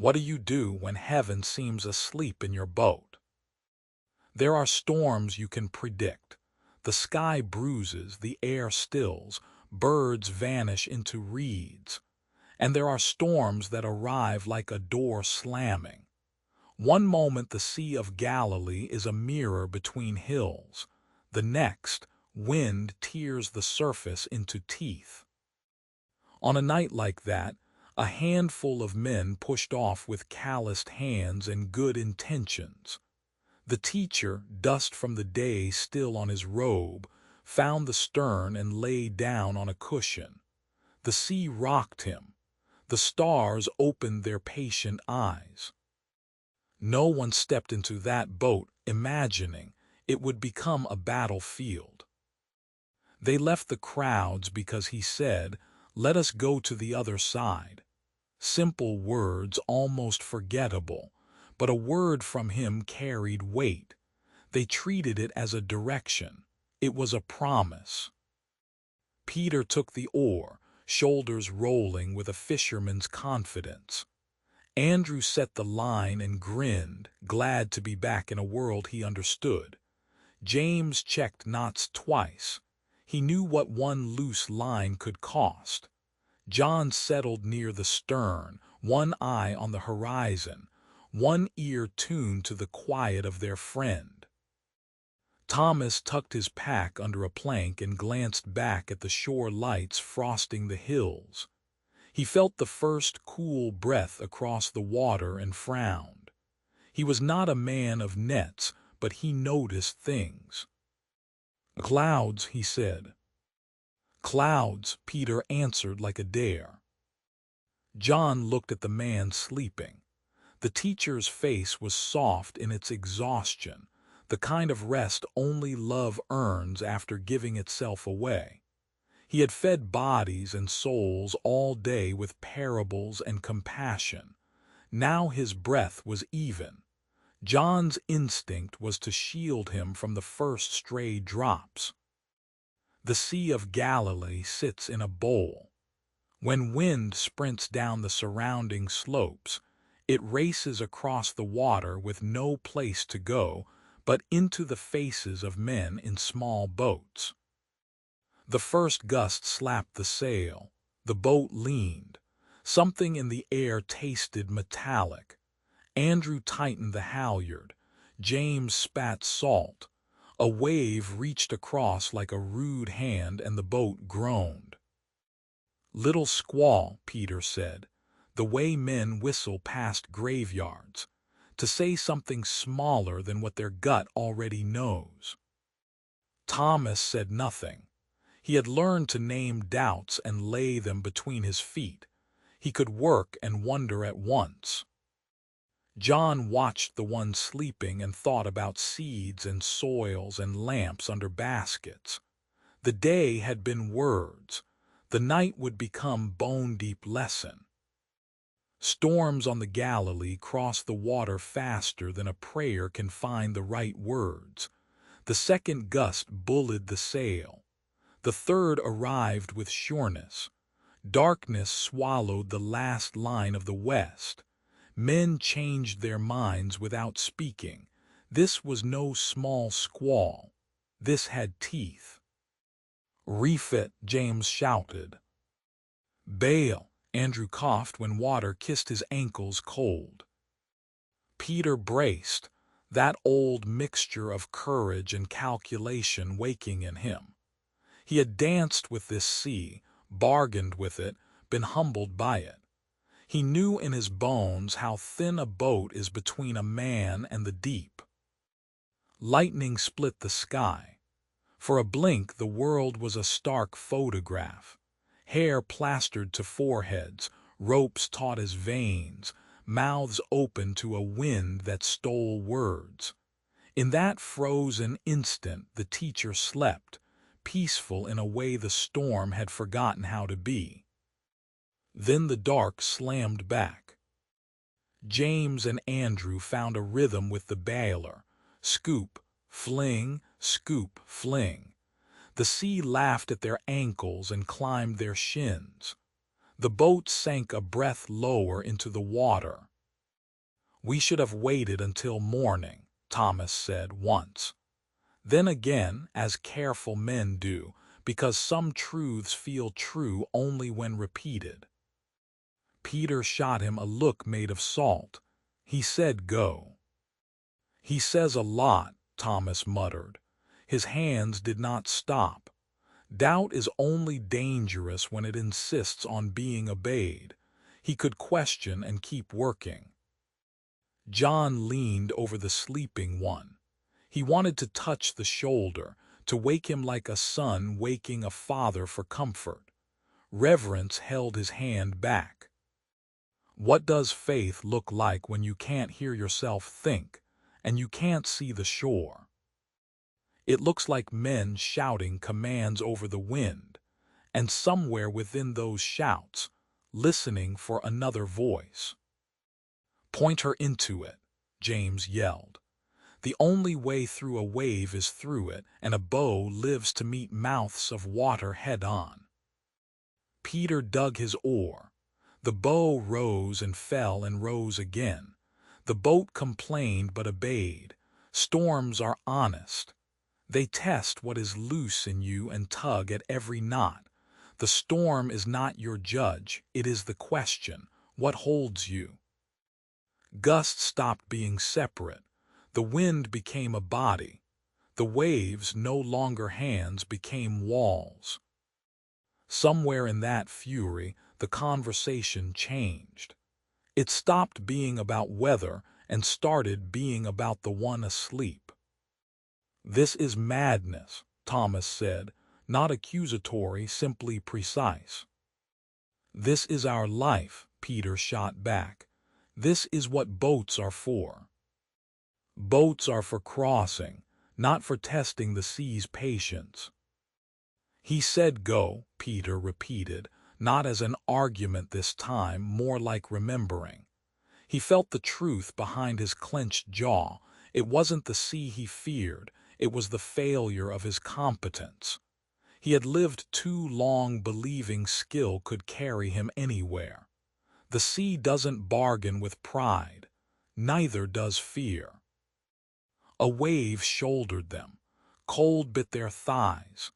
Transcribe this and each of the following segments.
What do you do when heaven seems asleep in your boat? There are storms you can predict. The sky bruises, the air stills, birds vanish into reeds. And there are storms that arrive like a door slamming. One moment the Sea of Galilee is a mirror between hills. The next, wind tears the surface into teeth. On a night like that, a handful of men pushed off with calloused hands and good intentions. The teacher, dust from the day still on his robe, found the stern and lay down on a cushion. The sea rocked him. The stars opened their patient eyes. No one stepped into that boat imagining it would become a battlefield. They left the crowds because he said, "Let us go to the other side." Simple words, almost forgettable, but a word from him carried weight. They treated it as a direction. It was a promise. Peter took the oar, shoulders rolling with a fisherman's confidence. Andrew set the line and grinned, glad to be back in a world he understood. James checked knots twice. He knew what one loose line could cost. John settled near the stern, one eye on the horizon, one ear tuned to the quiet of their friend. Thomas tucked his pack under a plank and glanced back at the shore lights frosting the hills. He felt the first cool breath across the water and frowned. He was not a man of nets, but he noticed things. "Clouds," he said. "Clouds," Peter answered like a dare. John looked at the man sleeping. The teacher's face was soft in its exhaustion, the kind of rest only love earns after giving itself away. He had fed bodies and souls all day with parables and compassion. Now his breath was even. John's instinct was to shield him from the first stray drops. The Sea of Galilee sits in a bowl. When wind sprints down the surrounding slopes, it races across the water with no place to go but into the faces of men in small boats. The first gust slapped the sail. The boat leaned. Something in the air tasted metallic. Andrew tightened the halyard. James spat salt. A wave reached across like a rude hand and the boat groaned. "Little squall," Peter said, the way men whistle past graveyards, to say something smaller than what their gut already knows. Thomas said nothing. He had learned to name doubts and lay them between his feet. He could work and wonder at once. John watched the one sleeping and thought about seeds and soils and lamps under baskets. The day had been words. The night would become bone-deep lesson. Storms on the Galilee cross the water faster than a prayer can find the right words. The second gust bullied the sail. The third arrived with sureness. Darkness swallowed the last line of the west. Men changed their minds without speaking. This was no small squall. This had teeth. "Refit," James shouted. "Bail," Andrew coughed when water kissed his ankles cold. Peter braced, that old mixture of courage and calculation waking in him. He had danced with this sea, bargained with it, been humbled by it. He knew in his bones how thin a boat is between a man and the deep. Lightning split the sky. For a blink the world was a stark photograph. Hair plastered to foreheads, ropes taut as veins, mouths open to a wind that stole words. In that frozen instant the teacher slept, peaceful in a way the storm had forgotten how to be. Then the dark slammed back. James and Andrew found a rhythm with the bailer. Scoop, fling, scoop, fling. The sea laughed at their ankles and climbed their shins. The boat sank a breath lower into the water. "We should have waited until morning," Thomas said once. Then again, as careful men do, because some truths feel true only when repeated. Peter shot him a look made of salt. He said, "Go." "He says a lot," Thomas muttered. His hands did not stop. Doubt is only dangerous when it insists on being obeyed. He could question and keep working. John leaned over the sleeping one. He wanted to touch the shoulder, to wake him like a son waking a father for comfort. Reverence held his hand back. What does faith look like when you can't hear yourself think, and you can't see the shore? It looks like men shouting commands over the wind, and somewhere within those shouts, listening for another voice. "Point her into it," James yelled. "The only way through a wave is through it, and a bow lives to meet mouths of water head-on." Peter dug his oar. The bow rose and fell and rose again. The boat complained but obeyed. Storms are honest. They test what is loose in you and tug at every knot. The storm is not your judge, it is the question, what holds you? Gusts stopped being separate. The wind became a body. The waves, no longer hands, became walls. Somewhere in that fury, the conversation changed. It stopped being about weather and started being about the one asleep. "This is madness," Thomas said, not accusatory, simply precise. "This is our life," Peter shot back. "This is what boats are for. Boats are for crossing, not for testing the sea's patience." "He said go," Peter repeated, not as an argument this time, more like remembering. He felt the truth behind his clenched jaw. It wasn't the sea he feared, it was the failure of his competence. He had lived too long believing skill could carry him anywhere. The sea doesn't bargain with pride, neither does fear. A wave shouldered them. Cold bit their thighs.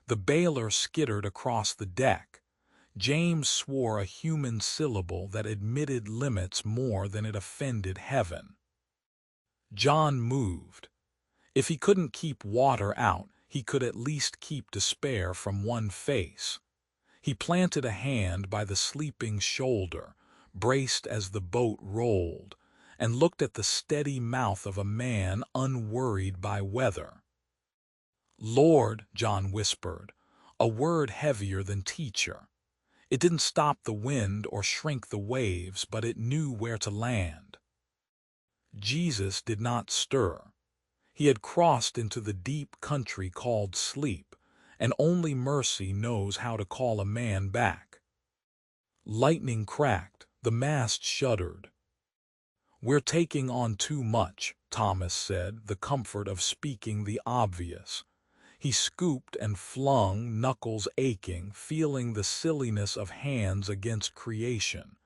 The bailer skittered across the deck. James swore a human syllable that admitted limits more than it offended heaven. John moved. If he couldn't keep water out, he could at least keep despair from one face. He planted a hand by the sleeping shoulder, braced as the boat rolled, and looked at the steady mouth of a man unworried by weather. "Lord," John whispered, a word heavier than teacher. It didn't stop the wind or shrink the waves, but it knew where to land. Jesus did not stir. He had crossed into the deep country called sleep, and only mercy knows how to call a man back. Lightning cracked, the mast shuddered. "We're taking on too much," Thomas said, the comfort of speaking the obvious. He scooped and flung, knuckles aching, feeling the silliness of hands against creation.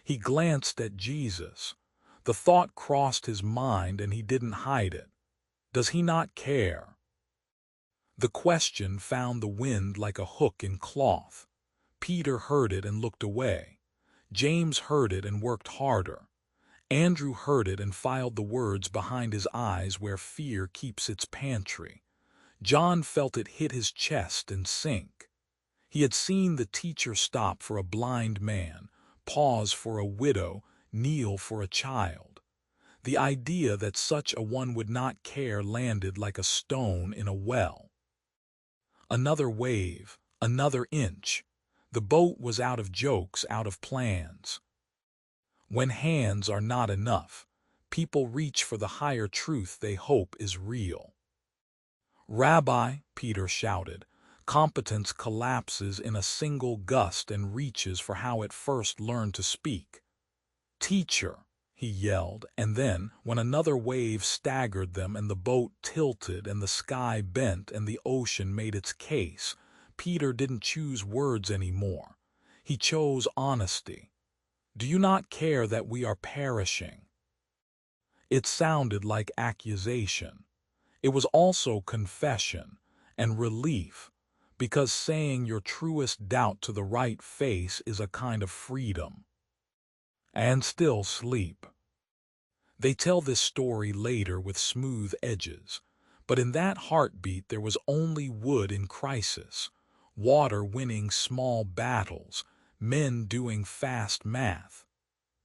He glanced at Jesus. The thought crossed his mind and he didn't hide it. Does he not care? The question found the wind like a hook in cloth. Peter heard it and looked away. James heard it and worked harder. Andrew heard it and filed the words behind his eyes where fear keeps its pantry. John felt it hit his chest and sink. He had seen the teacher stop for a blind man, pause for a widow, kneel for a child. The idea that such a one would not care landed like a stone in a well. Another wave, another inch. The boat was out of jokes, out of plans. When hands are not enough, people reach for the higher truth they hope is real. "Rabbi," Peter shouted, competence collapses in a single gust and reaches for how it first learned to speak. "Teacher," he yelled, and then, when another wave staggered them and the boat tilted and the sky bent and the ocean made its case, Peter didn't choose words anymore. He chose honesty. "Do you not care that we are perishing?" It sounded like accusation. It was also confession and relief, because saying your truest doubt to the right face is a kind of freedom. And still sleep. They tell this story later with smooth edges, but in that heartbeat there was only wood in crisis, water winning small battles, men doing fast math.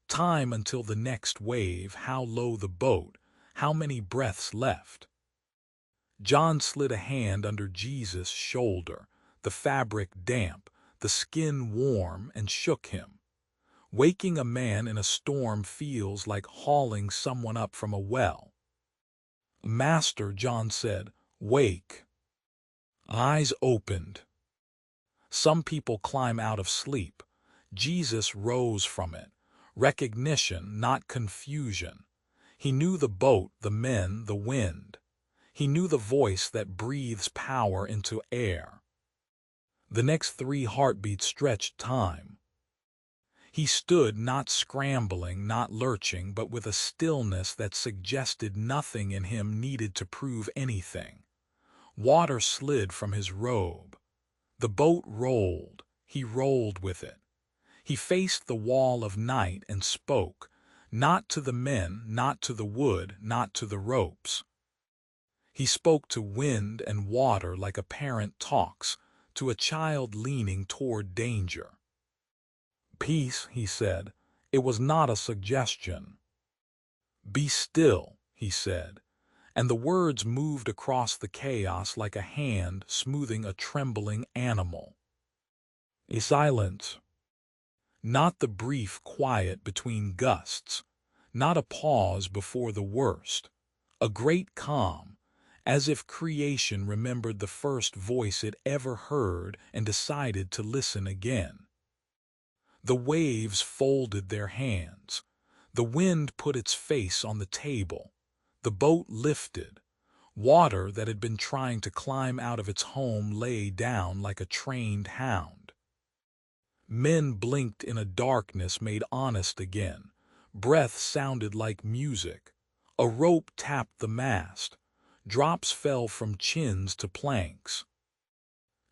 Time until the next wave, how low the boat, how many breaths left. John slid a hand under Jesus' shoulder, the fabric damp, the skin warm, and shook him. Waking a man in a storm feels like hauling someone up from a well. Master, John said, wake. Eyes opened. Some people climb out of sleep. Jesus rose from it. Recognition, not confusion. He knew the boat, the men, the wind. He knew the voice that breathes power into air. The next 3 heartbeats stretched time. He stood, not scrambling, not lurching, but with a stillness that suggested nothing in him needed to prove anything. Water slid from his robe. The boat rolled. He rolled with it. He faced the wall of night and spoke, not to the men, not to the wood, not to the ropes. He spoke to wind and water like a parent talks to a child leaning toward danger. Peace, he said. It was not a suggestion. Be still, he said, and the words moved across the chaos like a hand smoothing a trembling animal. A silence. Not the brief quiet between gusts, not a pause before the worst, a great calm, as if creation remembered the first voice it ever heard and decided to listen again. The waves folded their hands. The wind put its face on the table. The boat lifted. Water that had been trying to climb out of its home lay down like a trained hound. Men blinked in a darkness made honest again. Breath sounded like music. A rope tapped the mast. Drops fell from chins to planks.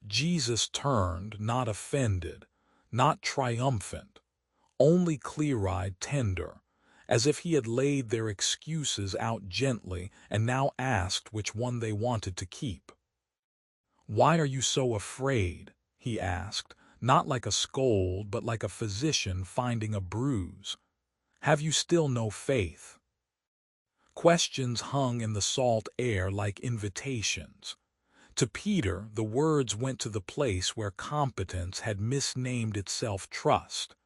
Jesus turned, not offended, not triumphant, only clear-eyed, tender, as if he had laid their excuses out gently and now asked which one they wanted to keep. "Why are you so afraid?" he asked, not like a scold, but like a physician finding a bruise. "Have you still no faith?" Questions hung in the salt air like invitations. To Peter, the words went to the place where competence had misnamed itself trust.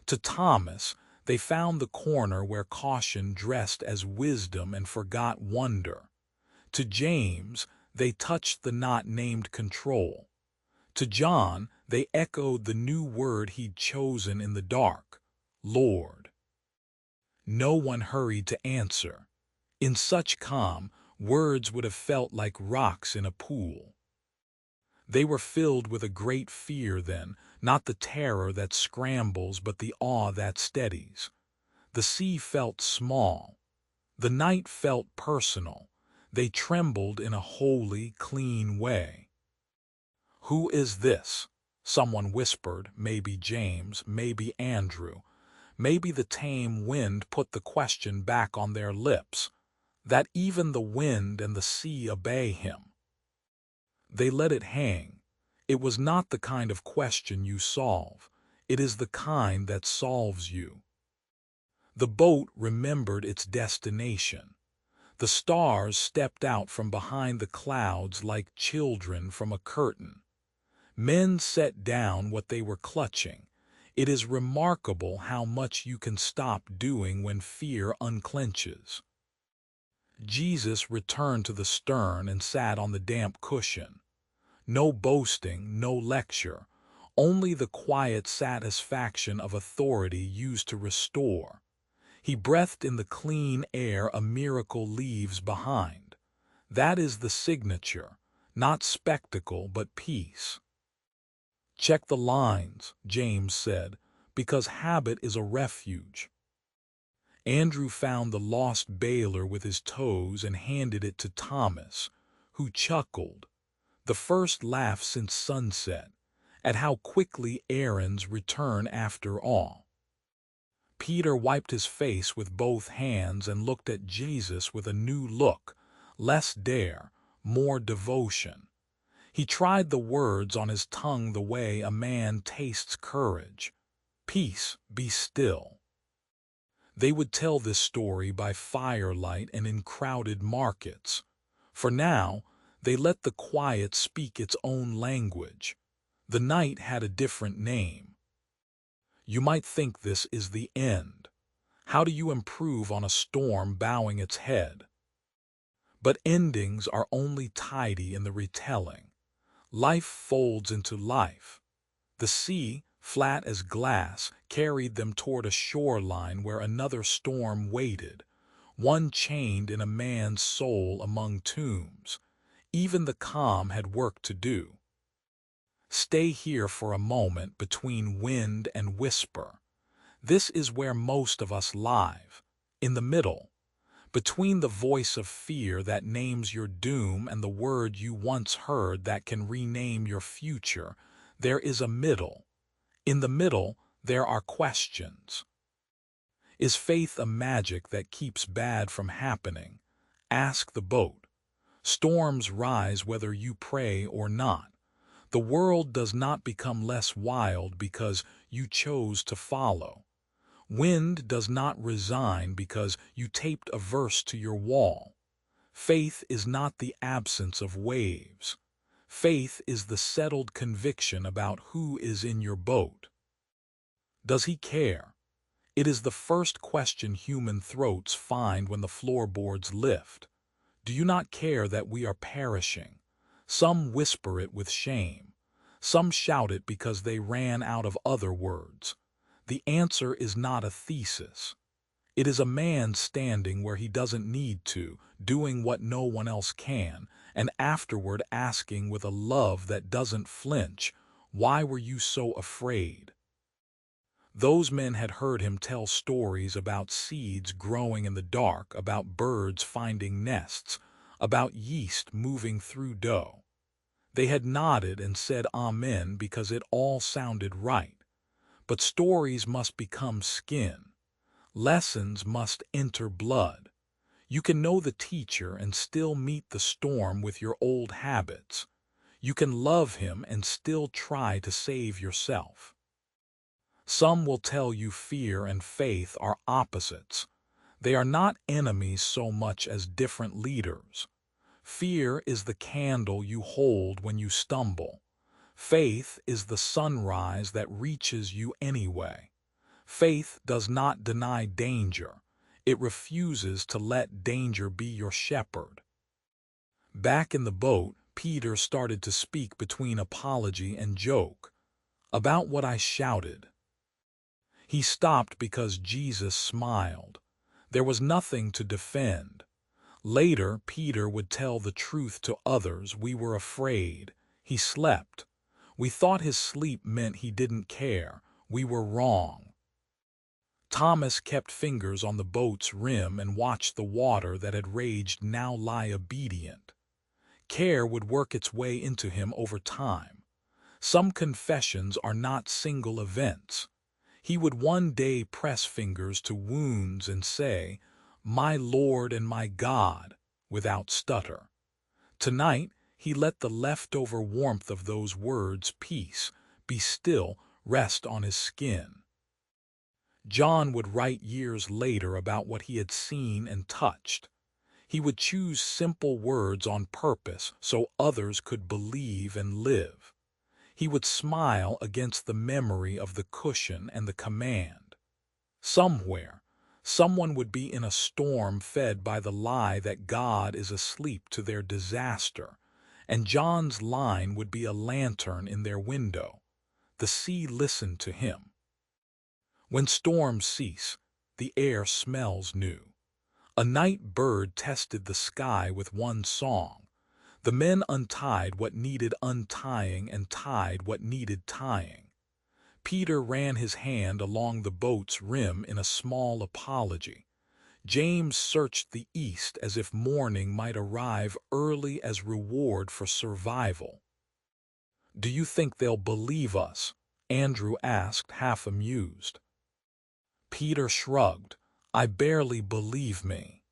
To Thomas, they found the corner where caution dressed as wisdom and forgot wonder. To James, they touched the knot named control. To John, they echoed the new word he'd chosen in the dark, Lord. No one hurried to answer. In such calm, words would have felt like rocks in a pool. They were filled with a great fear then, not the terror that scrambles but the awe that steadies. The sea felt small. The night felt personal. They trembled in a holy, clean way. "Who is this?" someone whispered, maybe James, maybe Andrew. Maybe the tame wind put the question back on their lips, that even the wind and the sea obey him. They let it hang. It was not the kind of question you solve. It is the kind that solves you. The boat remembered its destination. The stars stepped out from behind the clouds like children from a curtain. Men set down what they were clutching. It is remarkable how much you can stop doing when fear unclenches. Jesus returned to the stern and sat on the damp cushion. No boasting, no lecture, only the quiet satisfaction of authority used to restore. He breathed in the clean air a miracle leaves behind. That is the signature, not spectacle but peace. "Check the lines," James said, "because habit is a refuge." Andrew found the lost bailer with his toes and handed it to Thomas, who chuckled, the first laugh since sunset, at how quickly errands return after all. Peter wiped his face with both hands and looked at Jesus with a new look, less dare, more devotion. He tried the words on his tongue the way a man tastes courage. Peace, be still. They would tell this story by firelight and in crowded markets. For now, they let the quiet speak its own language. The night had a different name. You might think this is the end. How do you improve on a storm bowing its head? But endings are only tidy in the retelling. Life folds into life. The sea, flat as glass, carried them toward a shoreline where another storm waited, one chained in a man's soul among tombs. Even the calm had work to do. Stay here for a moment between wind and whisper. This is where most of us live, in the middle, between the voice of fear that names your doom and the word you once heard that can rename your future. There is a middle. In the middle, there are questions. Is faith a magic that keeps bad from happening? Ask the boat. Storms rise whether you pray or not. The world does not become less wild because you chose to follow. Wind does not resign because you taped a verse to your wall. Faith is not the absence of waves. Faith is the settled conviction about who is in your boat. Does he care? It is the first question human throats find when the floorboards lift. Do you not care that we are perishing? Some whisper it with shame. Some shout it because they ran out of other words. The answer is not a thesis. It is a man standing where he doesn't need to, doing what no one else can, and afterward asking with a love that doesn't flinch, "Why were you so afraid?" Those men had heard him tell stories about seeds growing in the dark, about birds finding nests, about yeast moving through dough. They had nodded and said amen because it all sounded right. But stories must become skin. Lessons must enter blood. You can know the teacher and still meet the storm with your old habits. You can love him and still try to save yourself. Some will tell you fear and faith are opposites. They are not enemies so much as different leaders. Fear is the candle you hold when you stumble. Faith is the sunrise that reaches you anyway. Faith does not deny danger. It refuses to let danger be your shepherd. Back in the boat, Peter started to speak between apology and joke. About what I shouted. He stopped because Jesus smiled. There was nothing to defend. Later, Peter would tell the truth to others. We were afraid. He slept. We thought his sleep meant he didn't care. We were wrong. Thomas kept fingers on the boat's rim and watched the water that had raged now lie obedient. Care would work its way into him over time. Some confessions are not single events. He would one day press fingers to wounds and say, "My Lord and my God," without stutter. Tonight, he let the leftover warmth of those words, peace, be still, rest on his skin. John would write years later about what he had seen and touched. He would choose simple words on purpose so others could believe and live. He would smile against the memory of the cushion and the command. Somewhere, someone would be in a storm fed by the lie that God is asleep to their disaster, and John's line would be a lantern in their window. The sea listened to him. When storms cease, the air smells new. A night bird tested the sky with one song. The men untied what needed untying and tied what needed tying. Peter ran his hand along the boat's rim in a small apology. James searched the east as if morning might arrive early as reward for survival. "Do you think they'll believe us?" Andrew asked, half amused. Peter shrugged. "I barely believe me."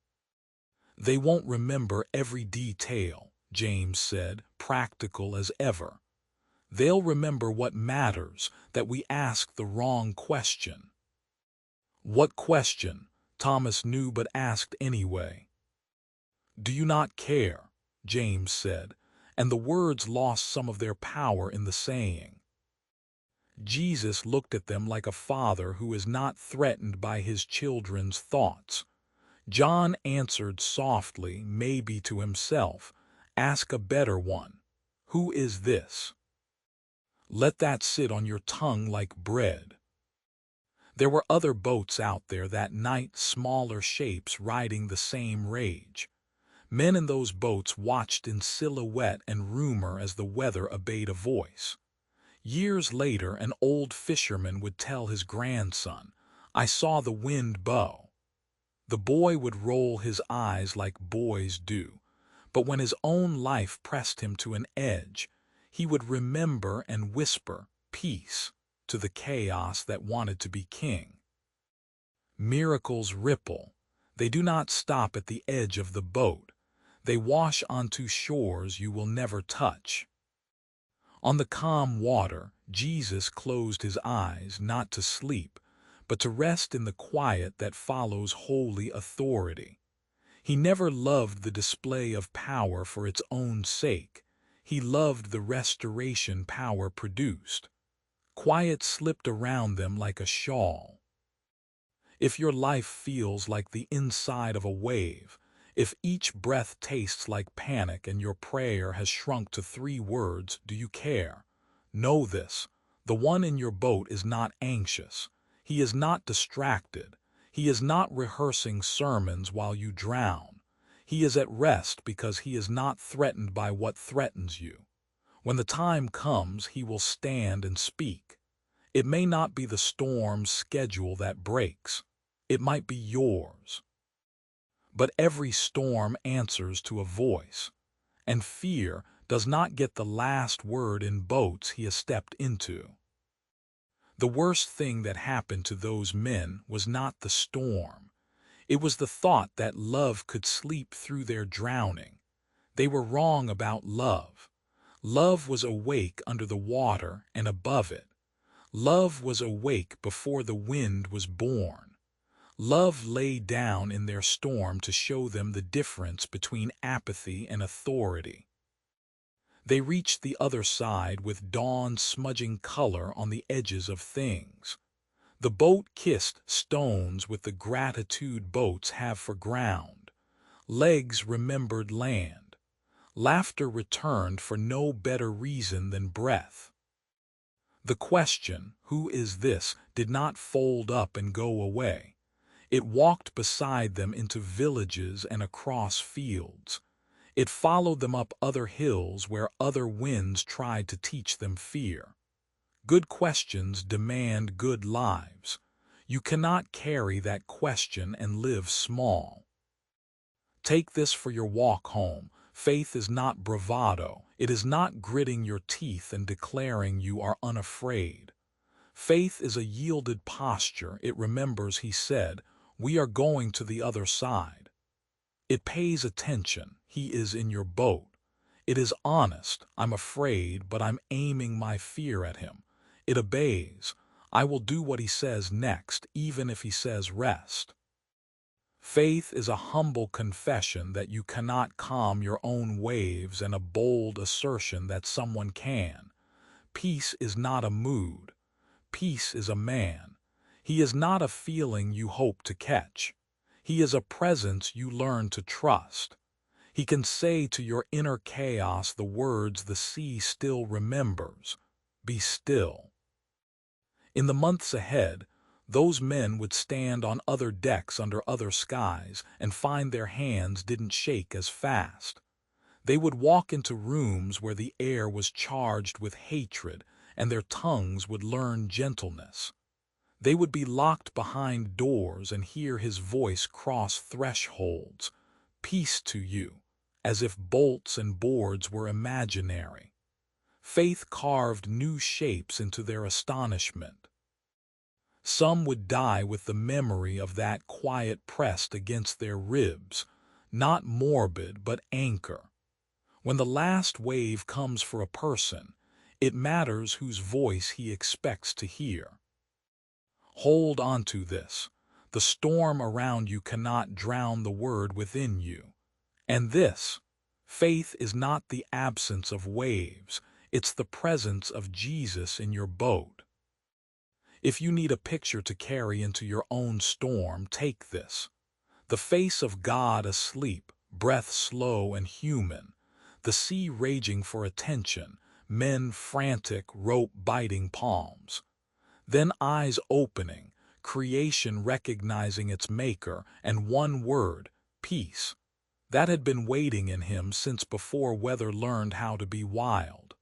"They won't remember every detail," James said, practical as ever. "They'll remember what matters, that we asked the wrong question." "What question?" Thomas knew but asked anyway. "Do you not care?" James said, and the words lost some of their power in the saying. Jesus looked at them like a father who is not threatened by his children's thoughts. John answered softly, maybe to himself, "Ask a better one. Who is this? Let that sit on your tongue like bread." There were other boats out there that night, smaller shapes riding the same rage. Men in those boats watched in silhouette and rumor as the weather obeyed a voice. Years later, an old fisherman would tell his grandson, "I saw the wind bow." The boy would roll his eyes like boys do, but when his own life pressed him to an edge, he would remember and whisper, "Peace," to the chaos that wanted to be king. Miracles ripple. They do not stop at the edge of the boat. They wash onto shores you will never touch. On the calm water, Jesus closed his eyes not to sleep, but to rest in the quiet that follows holy authority. He never loved the display of power for its own sake. He loved the restoration power produced. Quiet slipped around them like a shawl. If your life feels like the inside of a wave, if each breath tastes like panic and your prayer has shrunk to 3 words, "Do you care?" Know this: the one in your boat is not anxious. He is not distracted. He is not rehearsing sermons while you drown. He is at rest because he is not threatened by what threatens you. When the time comes, he will stand and speak. It may not be the storm's schedule that breaks. It might be yours. But every storm answers to a voice, and fear does not get the last word in boats he has stepped into. The worst thing that happened to those men was not the storm. It was the thought that love could sleep through their drowning. They were wrong about love. Love was awake under the water and above it. Love was awake before the wind was born. Love lay down in their storm to show them the difference between apathy and authority. They reached the other side with dawn smudging color on the edges of things. The boat kissed stones with the gratitude boats have for ground. Legs remembered land. Laughter returned for no better reason than breath. The question, "Who is this?" did not fold up and go away. It walked beside them into villages and across fields. It followed them up other hills where other winds tried to teach them fear. Good questions demand good lives. You cannot carry that question and live small. Take this for your walk home. Faith is not bravado. It is not gritting your teeth and declaring you are unafraid. Faith is a yielded posture. It remembers he said, "We are going to the other side." It pays attention. He is in your boat. It is honest. "I'm afraid, but I'm aiming my fear at him." It obeys. "I will do what he says next, even if he says rest." Faith is a humble confession that you cannot calm your own waves and a bold assertion that someone can. Peace is not a mood. Peace is a man. He is not a feeling you hope to catch. He is a presence you learn to trust. He can say to your inner chaos the words the sea still remembers: "Be still." In the months ahead, those men would stand on other decks under other skies and find their hands didn't shake as fast. They would walk into rooms where the air was charged with hatred and their tongues would learn gentleness. They would be locked behind doors and hear his voice cross thresholds. Peace to you, as if bolts and boards were imaginary. Faith carved new shapes into their astonishment. Some would die with the memory of that quiet pressed against their ribs, not morbid but anchor. When the last wave comes for a person, it matters whose voice he expects to hear. Hold on to this. The storm around you cannot drown the word within you. And this, faith is not the absence of waves, it's the presence of Jesus in your boat. If you need a picture to carry into your own storm, take this. The face of God asleep, breath slow and human, the sea raging for attention, men frantic, rope biting palms. Then eyes opening, creation recognizing its maker, and one word, peace. That had been waiting in him since before weather learned how to be wild.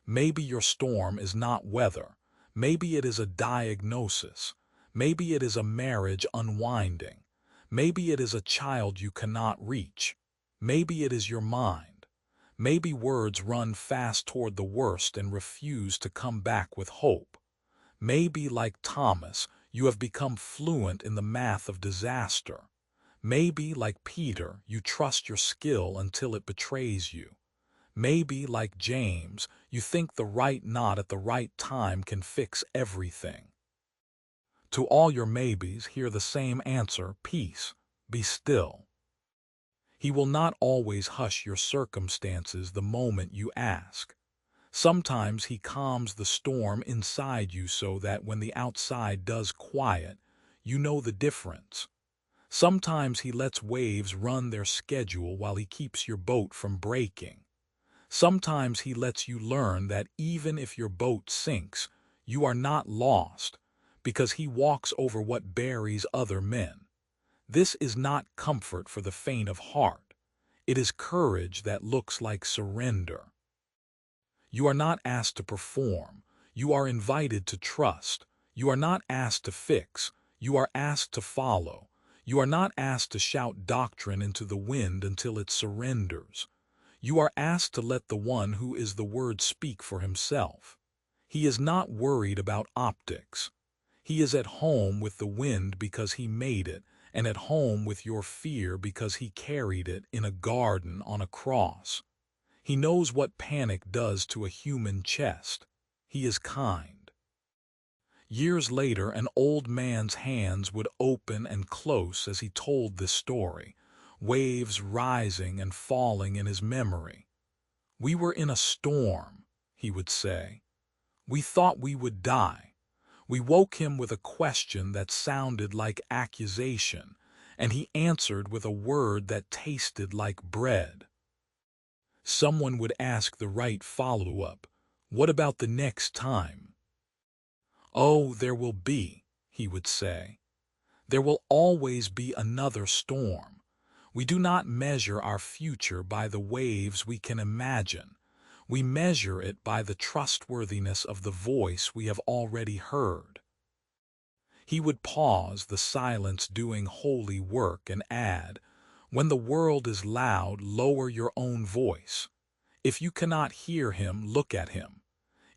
Maybe your storm is not weather. Maybe it is a diagnosis. Maybe it is a marriage unwinding. Maybe it is a child you cannot reach. Maybe it is your mind. Maybe words run fast toward the worst and refuse to come back with hope. Maybe, like Thomas, you have become fluent in the math of disaster. Maybe, like Peter, you trust your skill until it betrays you. Maybe, like James, you think the right knot at the right time can fix everything. To all your maybes, hear the same answer: peace, be still. He will not always hush your circumstances the moment you ask. Sometimes he calms the storm inside you so that when the outside does quiet, you know the difference. Sometimes he lets waves run their schedule while he keeps your boat from breaking. Sometimes he lets you learn that even if your boat sinks, you are not lost, because he walks over what buries other men. This is not comfort for the faint of heart. It is courage that looks like surrender. You are not asked to perform. You are invited to trust. You are not asked to fix. You are asked to follow. You are not asked to shout doctrine into the wind until it surrenders. You are asked to let the one who is the Word speak for himself. He is not worried about optics. He is at home with the wind because he made it, and at home with your fear because he carried it in a garden on a cross. He knows what panic does to a human chest. He is kind. Years later, an old man's hands would open and close as he told this story, waves rising and falling in his memory. "We were in a storm," he would say. "We thought we would die." We woke him with a question that sounded like accusation, and he answered with a word that tasted like bread. Someone would ask the right follow-up, "What about the next time?" "Oh, there will be," he would say. "There will always be another storm. We do not measure our future by the waves we can imagine. We measure it by the trustworthiness of the voice we have already heard." He would pause the silence doing holy work and add, "When the world is loud, lower your own voice. If you cannot hear him, look at him.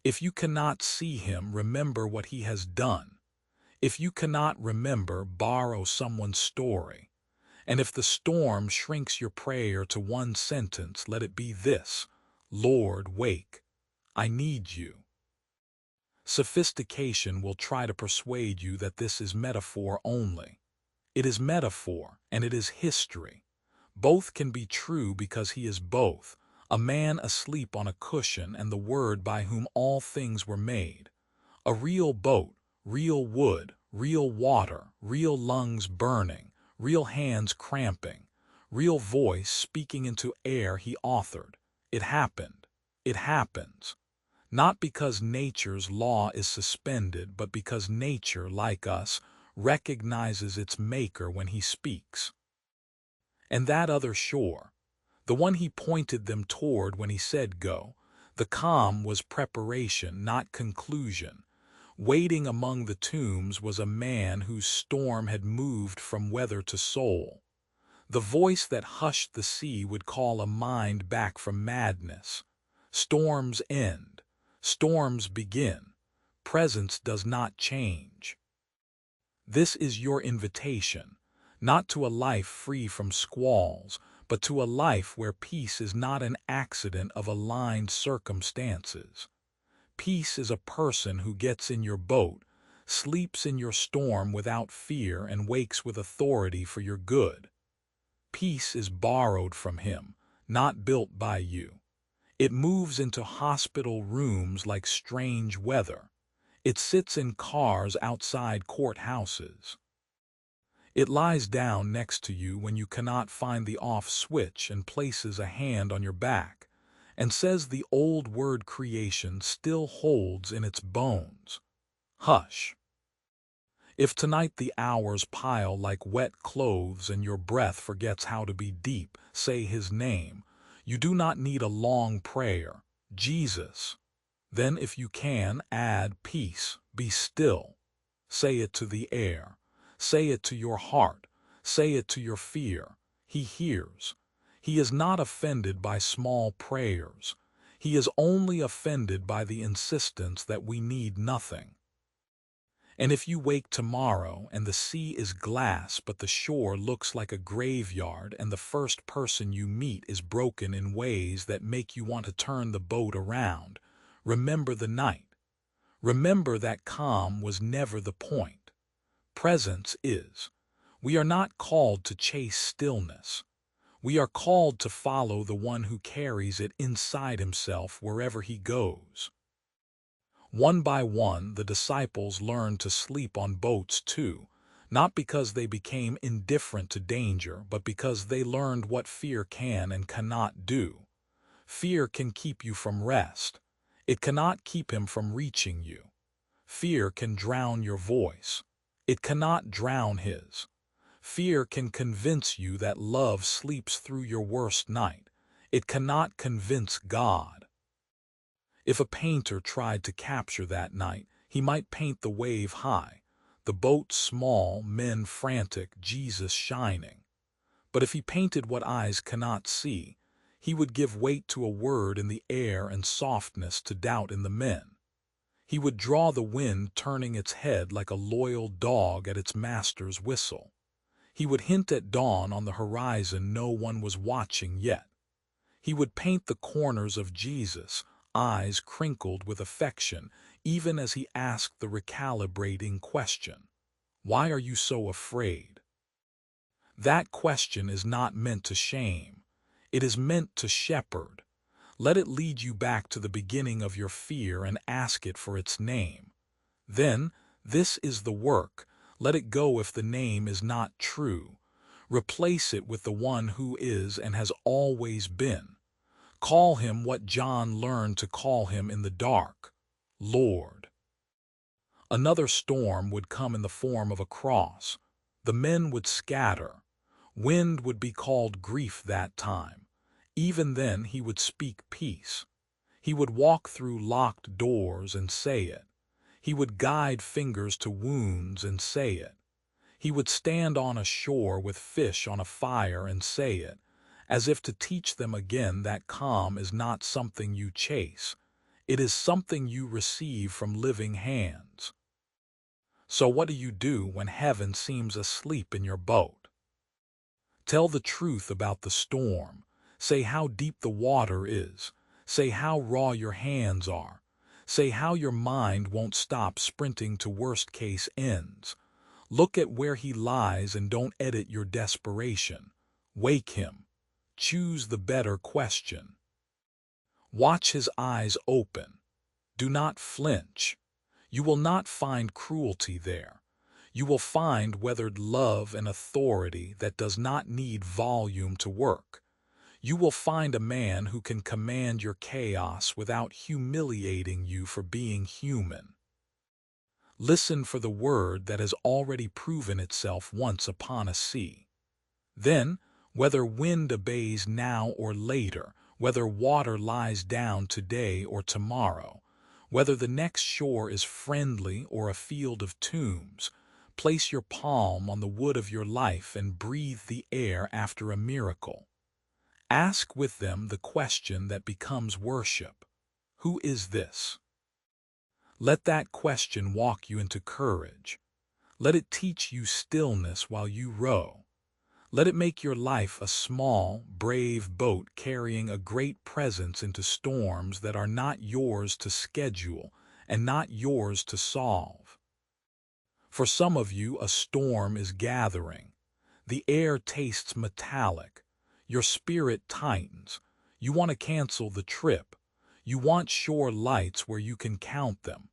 If you cannot see him, remember what he has done. If you cannot remember, borrow someone's story. And if the storm shrinks your prayer to one sentence, let it be this: Lord, wake. I need you." Sophistication will try to persuade you that this is metaphor only. It is metaphor, and it is history. Both can be true because he is both, a man asleep on a cushion and the Word by whom all things were made. A real boat, real wood, real water, real lungs burning, real hands cramping, real voice speaking into air he authored. It happened. It happens. Not because nature's law is suspended, but because nature, like us, recognizes its maker when he speaks. And that other shore, the one he pointed them toward when he said go, the calm was preparation, not conclusion. Waiting among the tombs was a man whose storm had moved from weather to soul. The voice that hushed the sea would call a mind back from madness. Storms end. Storms begin. Presence does not change. This is your invitation, not to a life free from squalls, but to a life where peace is not an accident of aligned circumstances. Peace is a person who gets in your boat, sleeps in your storm without fear, and wakes with authority for your good. Peace is borrowed from him, not built by you. It moves into hospital rooms like strange weather. It sits in cars outside courthouses. It lies down next to you when you cannot find the off switch and places a hand on your back and says the old word creation still holds in its bones. Hush. If tonight the hours pile like wet clothes and your breath forgets how to be deep, say his name. You do not need a long prayer. Jesus. Then if you can, add peace, be still. Say it to the air. Say it to your heart. Say it to your fear. He hears. He is not offended by small prayers. He is only offended by the insistence that we need nothing. And if you wake tomorrow and the sea is glass but the shore looks like a graveyard and the first person you meet is broken in ways that make you want to turn the boat around, remember the night. Remember that calm was never the point. Presence is. We are not called to chase stillness. We are called to follow the one who carries it inside himself wherever he goes. One by one, the disciples learned to sleep on boats too, not because they became indifferent to danger, but because they learned what fear can and cannot do. Fear can keep you from rest. It cannot keep him from reaching you. Fear can drown your voice. It cannot drown his. Fear can convince you that love sleeps through your worst night. It cannot convince God. If a painter tried to capture that night, he might paint the wave high, the boat small, men frantic, Jesus shining. But if he painted what eyes cannot see, he would give weight to a word in the air and softness to doubt in the men. He would draw the wind turning its head like a loyal dog at its master's whistle. He would hint at dawn on the horizon no one was watching yet. He would paint the corners of Jesus, eyes crinkled with affection, even as he asked the recalibrating question, "Why are you so afraid?" That question is not meant to shame. It is meant to shepherd. Let it lead you back to the beginning of your fear and ask it for its name. Then, this is the work. Let it go if the name is not true. Replace it with the one who is and has always been. Call him what John learned to call him in the dark, Lord. Another storm would come in the form of a cross. The men would scatter. Wind would be called grief that time. Even then he would speak peace. He would walk through locked doors and say it. He would guide fingers to wounds and say it. He would stand on a shore with fish on a fire and say it, as if to teach them again that calm is not something you chase. It is something you receive from living hands. So what do you do when heaven seems asleep in your boat? Tell the truth about the storm. Say how deep the water is. Say how raw your hands are. Say how your mind won't stop sprinting to worst-case ends. Look at where he lies and don't edit your desperation. Wake him. Choose the better question. Watch his eyes open. Do not flinch. You will not find cruelty there. You will find weathered love and authority that does not need volume to work. You will find a man who can command your chaos without humiliating you for being human. Listen for the word that has already proven itself once upon a sea. Then, whether wind obeys now or later, whether water lies down today or tomorrow, Whether the next shore is friendly or a field of tombs, place your palm on the wood of your life and breathe the air after a miracle. Ask with them the question that becomes worship. Who is this? Let that question walk you into courage. Let it teach you stillness while you row. Let it make your life a small, brave boat carrying a great presence into storms that are not yours to schedule and not yours to solve. For some of you, a storm is gathering. The air tastes metallic. Your spirit tightens. You want to cancel the trip. You want shore lights where you can count them.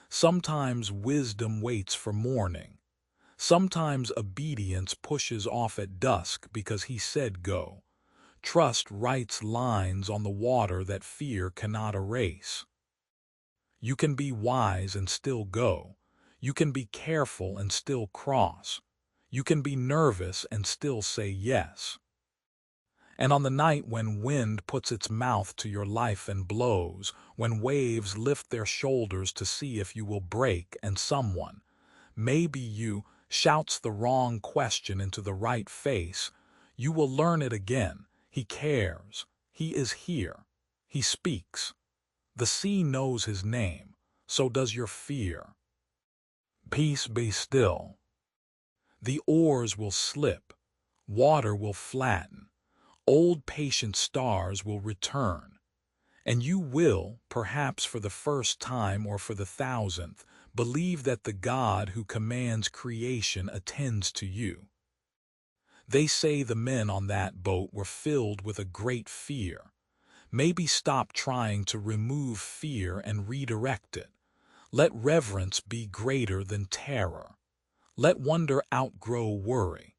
Sometimes wisdom waits for morning. Sometimes obedience pushes off at dusk because he said go. Trust writes lines on the water that fear cannot erase. You can be wise and still go. You can be careful and still cross. You can be nervous and still say yes. And on the night when wind puts its mouth to your life and blows, when waves lift their shoulders to see if you will break and someone, maybe you, shouts the wrong question into the right face, you will learn it again. He cares. He is here. He speaks. The sea knows his name. So does your fear. Peace, be still. The oars will slip. Water will flatten. Old patient stars will return. And you will, perhaps for the first time or for the thousandth, believe that the God who commands creation attends to you. They say the men on that boat were filled with a great fear. Maybe stop trying to remove fear and redirect it. Let reverence be greater than terror. Let wonder outgrow worry.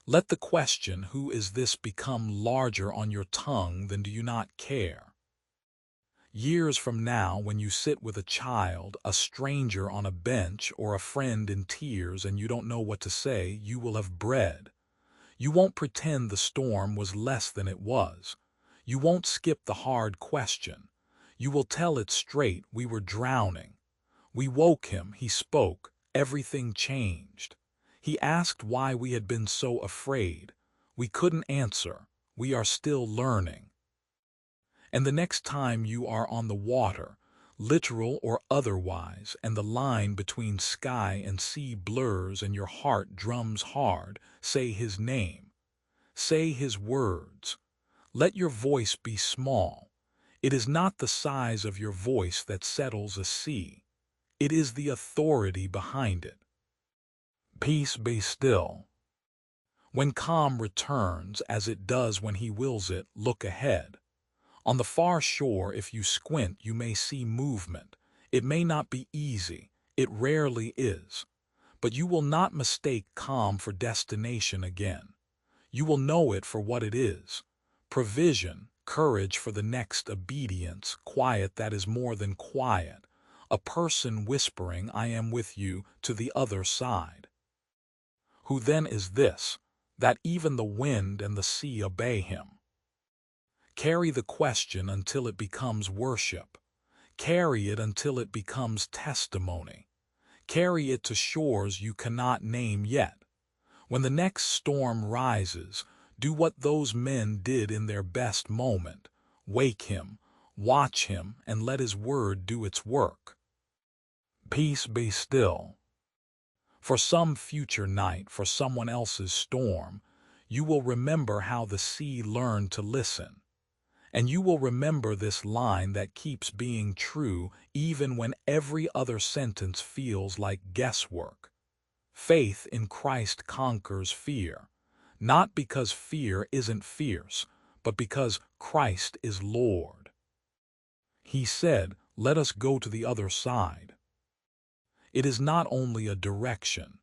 Let the question, who is this, become larger on your tongue than do you not care. Years from now, when you sit with a child, a stranger on a bench, or a friend in tears and you don't know what to say, you will have bred. You won't pretend the storm was less than it was. You won't skip the hard question. You will tell it straight, we were drowning. We woke him, he spoke, everything changed. He asked why we had been so afraid. We couldn't answer. We are still learning. And the next time you are on the water, literal or otherwise, and the line between sky and sea blurs and your heart drums hard, say his name. Say his words. Let your voice be small. It is not the size of your voice that settles a sea. It is the authority behind it. Peace, be still. When calm returns, as it does when he wills it, look ahead. On the far shore, if you squint, you may see movement. It may not be easy. It rarely is. But you will not mistake calm for destination again. You will know it for what it is. Provision, courage for the next obedience, quiet that is more than quiet. A person whispering, I am with you, to the other side. Who then is this, that even the wind and the sea obey him? Carry the question until it becomes worship. Carry it until it becomes testimony. Carry it to shores you cannot name yet. When the next storm rises, do what those men did in their best moment. Wake him, watch him, and let his word do its work. Peace, be still. For some future night, for someone else's storm, you will remember how the sea learned to listen. And you will remember this line that keeps being true even when every other sentence feels like guesswork. Faith in Christ conquers fear, not because fear isn't fierce, but because Christ is Lord. He said, let us go to the other side. It is not only a direction,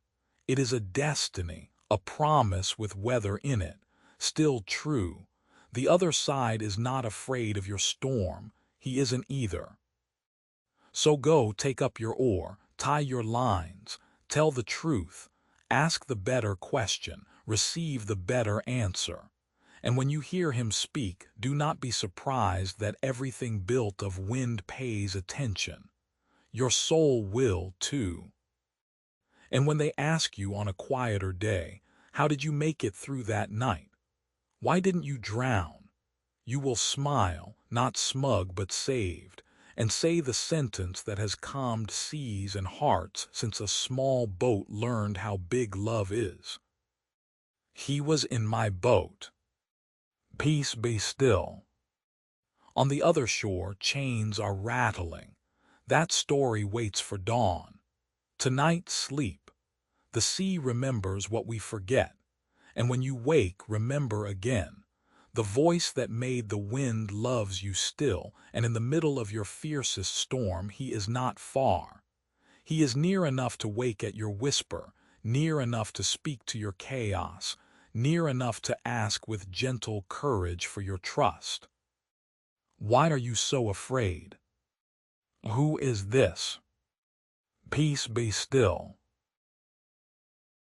it is a destiny, a promise with weather in it, still true. The other side is not afraid of your storm. He isn't either. So go, take up your oar, tie your lines, tell the truth, ask the better question, receive the better answer. And when you hear him speak, do not be surprised that everything built of wind pays attention. Your soul will too. And when they ask you on a quieter day, how did you make it through that night? Why didn't you drown? You will smile, not smug but saved, and say the sentence that has calmed seas and hearts since a small boat learned how big love is. He was in my boat. Peace be still. On the other shore, chains are rattling. That story waits for dawn. Tonight, sleep. The sea remembers what we forget. And when you wake, remember again. The voice that made the wind loves you still, and in the middle of your fiercest storm, he is not far. He is near enough to wake at your whisper, near enough to speak to your chaos, near enough to ask with gentle courage for your trust. Why are you so afraid? Who is this? Peace be still.